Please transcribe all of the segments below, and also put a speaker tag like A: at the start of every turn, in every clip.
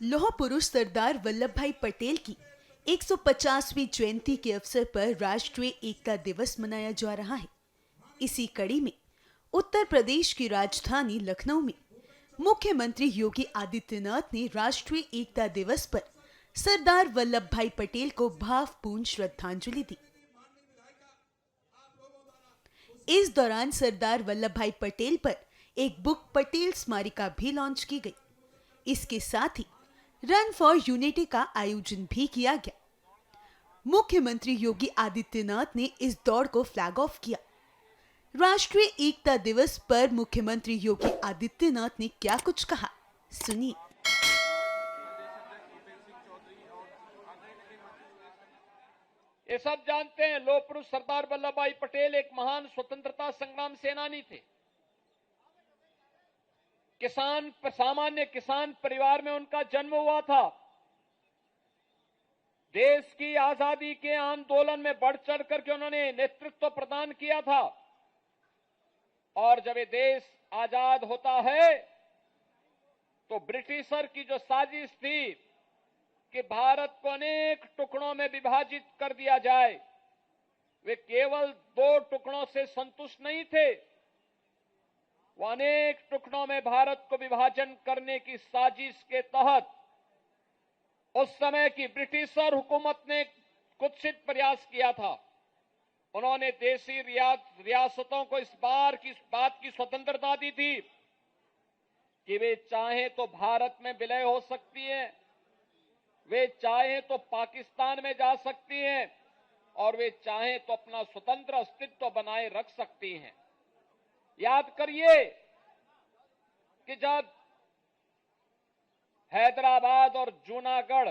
A: लौह पुरुष सरदार वल्लभ भाई पटेल की 150वीं जयंती के अवसर पर राष्ट्रीय एकता दिवस मनाया जा रहा है। इसी कड़ी में उत्तर प्रदेश की राजधानी लखनऊ में मुख्यमंत्री योगी आदित्यनाथ ने राष्ट्रीय एकता दिवस पर सरदार वल्लभ भाई पटेल को भावपूर्ण श्रद्धांजलि दी। इस दौरान सरदार वल्लभ भाई पटेल पर एक बुक पटेल स्मारिका भी लॉन्च की गई। इसके साथ ही रन फॉर यूनिटी का आयोजन भी किया गया। मुख्यमंत्री योगी आदित्यनाथ ने इस दौड़ को फ्लैग ऑफ किया। राष्ट्रीय एकता दिवस पर मुख्यमंत्री योगी आदित्यनाथ ने क्या कुछ कहा, सुनिए।
B: ये सब जानते हैं, लौह पुरुष सरदार वल्लभ भाई पटेल एक महान स्वतंत्रता संग्राम सेनानी थे। सामान्य किसान परिवार में उनका जन्म हुआ था। देश की आजादी के आंदोलन में बढ़ चढ़ करके उन्होंने नेतृत्व प्रदान किया था। और जब ये देश आजाद होता है तो ब्रिटिशर की जो साजिश थी कि भारत को अनेक टुकड़ों में विभाजित कर दिया जाए, वे केवल 2 टुकड़ों से संतुष्ट नहीं थे। वो अनेक टुकड़ों में भारत को विभाजन करने की साजिश के तहत उस समय की ब्रिटिशर हुकूमत ने कुत्सित प्रयास किया था। उन्होंने देशी रियासतों को इस बात की स्वतंत्रता दी थी कि वे चाहें तो भारत में विलय हो सकती हैं, वे चाहें तो पाकिस्तान में जा सकती हैं और वे चाहें तो अपना स्वतंत्र अस्तित्व बनाए रख सकती हैं। याद करिए कि जब हैदराबाद और जूनागढ़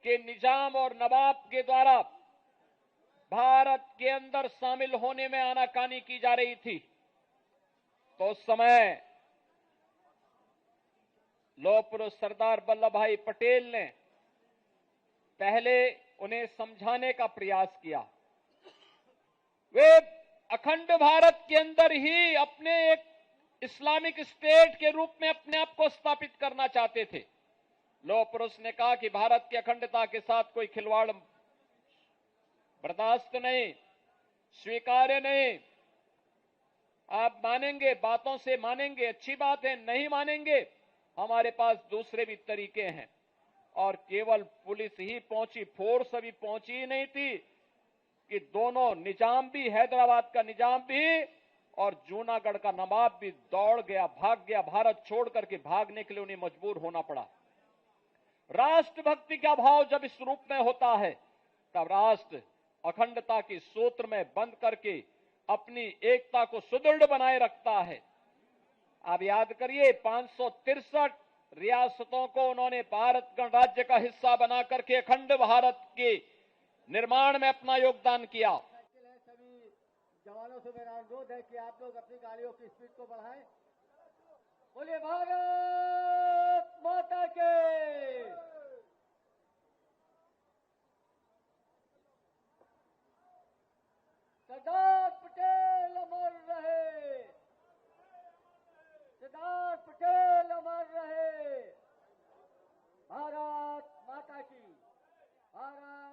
B: के निजाम और नवाब के द्वारा भारत के अंदर शामिल होने में आनाकानी की जा रही थी, तो उस समय लौह पुरुष सरदार वल्लभ भाई पटेल ने पहले उन्हें समझाने का प्रयास किया। वे अखंड भारत के अंदर ही अपने एक इस्लामिक स्टेट के रूप में अपने आप को स्थापित करना चाहते थे। लौह पुरुष ने कहा कि भारत की अखंडता के साथ कोई खिलवाड़ बर्दाश्त नहीं, स्वीकार्य नहीं। आप मानेंगे, बातों से मानेंगे, अच्छी बात है, नहीं मानेंगे, हमारे पास दूसरे भी तरीके हैं। और केवल पुलिस ही पहुंची, फोर्स अभी पहुंची ही नहीं थी कि दोनों निजाम भी, हैदराबाद का निजाम भी और जूनागढ़ का नवाब भी दौड़ गया, भाग गया। भारत छोड़ करके भागने के लिए उन्हें मजबूर होना पड़ा। राष्ट्रभक्ति का भाव जब इस रूप में होता है तब राष्ट्र अखंडता के सूत्र में बंद करके अपनी एकता को सुदृढ़ बनाए रखता है। आप याद करिए, 563 रियासतों को उन्होंने भारत गणराज्य का हिस्सा बना करके अखंड भारत के निर्माण में अपना योगदान किया।
C: सभी जवानों से मेरा अनुरोध है कि आप लोग अपनी गाड़ियों की स्पीड को बढ़ाएं। बोलिए भारत माता के। सरदार पटेल अमर रहे, सरदार पटेल अमर रहे। भारत माता की, भारत